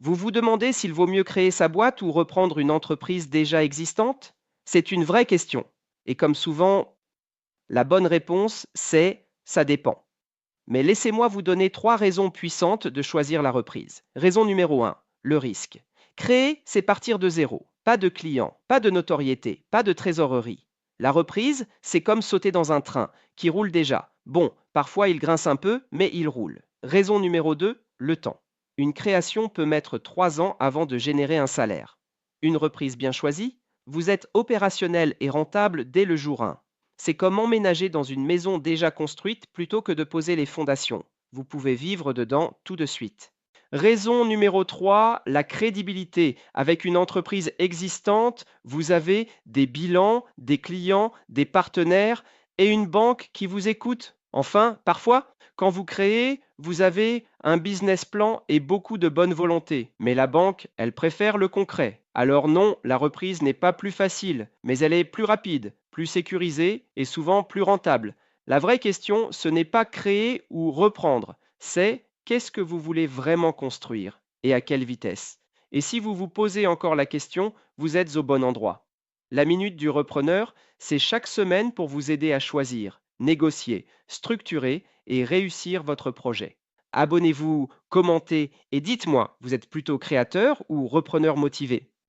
Vous vous demandez s'il vaut mieux créer sa boîte ou reprendre une entreprise déjà existante? C'est une vraie question. Et comme souvent, la bonne réponse, c'est ça dépend. Mais laissez-moi vous donner 3 raisons puissantes de choisir la reprise. Raison numéro 1, le risque. Créer, c'est partir de zéro. Pas de clients, pas de notoriété, pas de trésorerie. La reprise, c'est comme sauter dans un train qui roule déjà. Bon, parfois il grince un peu, mais il roule. Raison numéro 2, le temps. Une création peut mettre 3 ans avant de générer un salaire. Une reprise bien choisie, vous êtes opérationnel et rentable dès le jour 1. C'est comme emménager dans une maison déjà construite plutôt que de poser les fondations. Vous pouvez vivre dedans tout de suite. Raison numéro 3, la crédibilité. Avec une entreprise existante, vous avez des bilans, des clients, des partenaires et une banque qui vous écoute. Enfin, parfois, quand vous créez, vous avez un business plan et beaucoup de bonne volonté. Mais la banque, elle préfère le concret. Alors non, la reprise n'est pas plus facile, mais elle est plus rapide, plus sécurisée et souvent plus rentable. La vraie question, ce n'est pas créer ou reprendre, c'est qu'est-ce que vous voulez vraiment construire et à quelle vitesse. Et si vous vous posez encore la question, vous êtes au bon endroit. La minute du repreneur, c'est chaque semaine pour vous aider à choisir, négocier, structurer et réussir votre projet. Abonnez-vous, commentez et dites-moi, vous êtes plutôt créateur ou repreneur motivé?